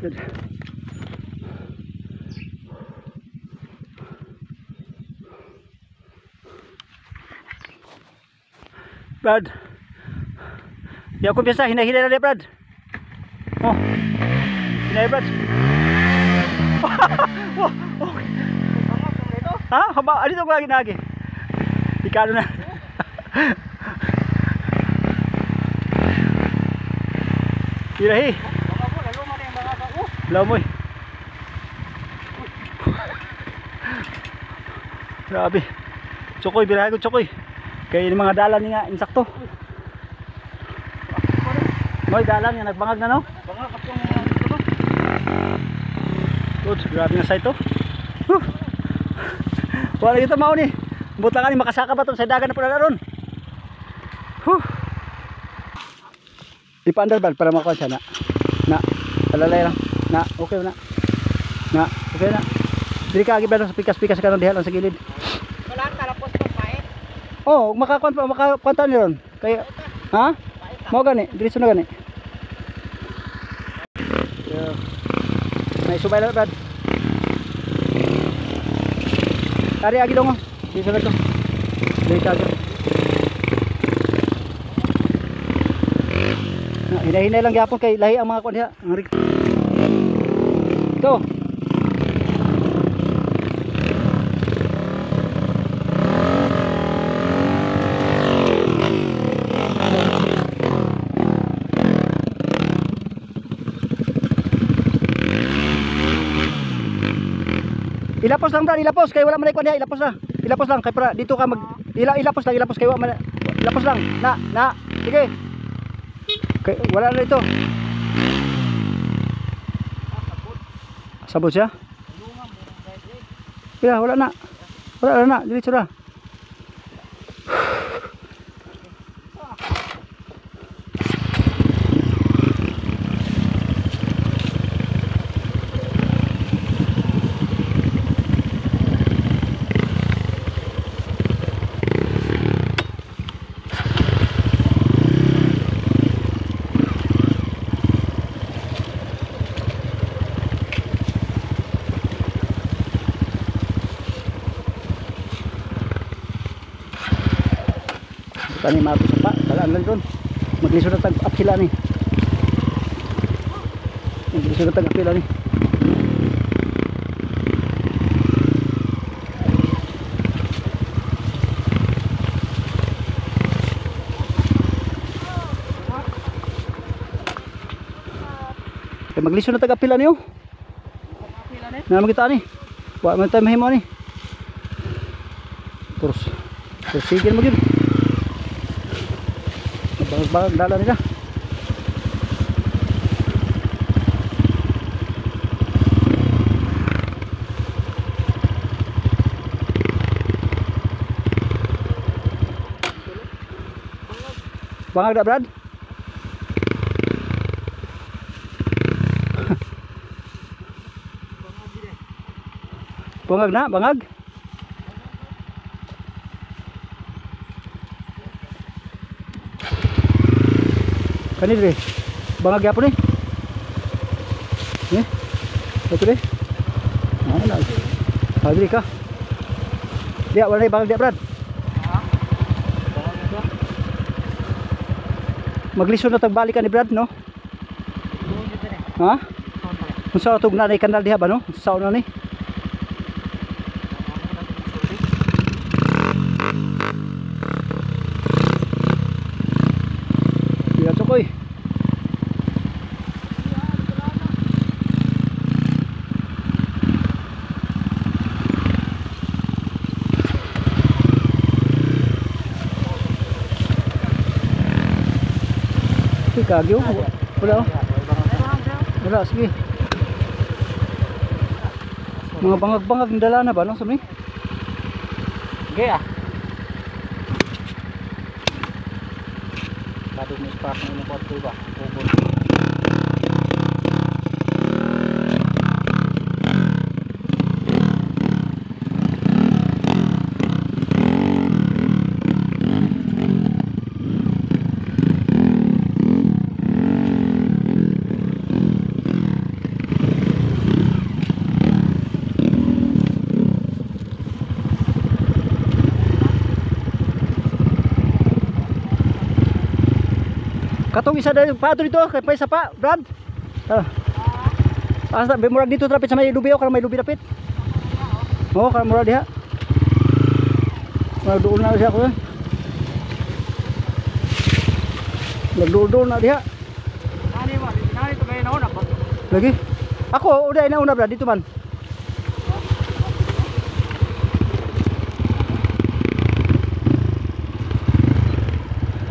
Good. Brad. Di ako kumpiyansa, hinay-hinay na rin Brad. Oh. Hinay Brad. Oh, okay. Ha? Haba, alito ko lagi nagi. Ikano na. Irahi. Lamoy. Grabe. Chokoy, birahe ko chokoy. Kaya yung mga dalan nga insakto. Moy dalan nga nagbangag na no? Bangag ako mga ito. Good, grabe nga sa ito. Wala kita mao ni. Buta ka ni makasaka ba to sa dagan na pala ron. Ipaandar ba para makuha siya na. Na, palalay lang. Na, okay na. Na, okay na. Dili ka agi ba sa pikas-pikas ka nang diha lang sa gilid. Wala ka tapos pang pait. Oh, makakwanta ni ron. Kaya ha? Mo gani, diretso na gani. Yeah. May subay lang Brad. Tari agi dong. Di sa to. Dili ka agi. Hinay-hinay lang gyapon kay lahi ang mga kuan diha. Ito. Ilapos lang Brad, ilapos kay wala man kuan diha, ilapos na. Ilapos lang kay para dito ka mag ilapos kay wala man. Ilapos lang. Na. Sige. Okay, wala na ito. Sabot siya? Yeah, wala na. Wala na, diretso na. Tani mabot sa pa, talaan lang doon. Maglisod na tag-up sila ni. Maglisod na tag-up sila ni. Maglisod na tag-up sila niyo. Na magita ni. Wa man tayo mahimo ni. Terus sige mo gyud. Bangag dala nila. Bangag dah Brad? Bangag na, bangag. Kani dire. Bangag yapon ni. Ito dire. Mana? Hadri ka. Dia wala bangag dia Brad. Maglisod na tagbalikan ni Brad no? Ha? Unsa tug na kanal diha ba no? Sa una ni. Dia cokoy. Kagyo wala wala sige mga bangag-bangag ng dala na ba no sumi okay kadug mo espace ng kwarto ba Katong isa dahil pa dito kay pa isa pa, Brad. Asa be murag dito trapit sa may lubi o kana may lubi dapit. Oh, kana murag diha. Doon na siya ko. Nagdoon na diha. Nani to kayo nauna ba? Lagi. Ako udah na una Brad dito man.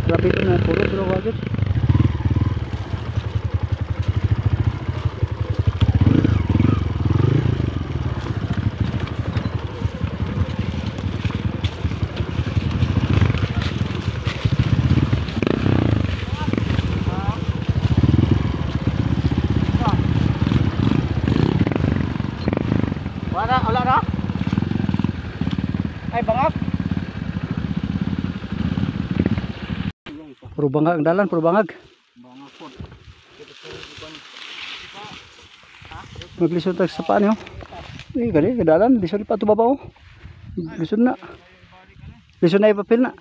Trapit na puro wajud. Wala na? Ay bangak. Puro bangag ang dalan, puro bangag. Bangak po. Maglisod tag sa paan yo. Gali, dalan, lisod pa to babaw. Lisod na. Lisod na ipapil na.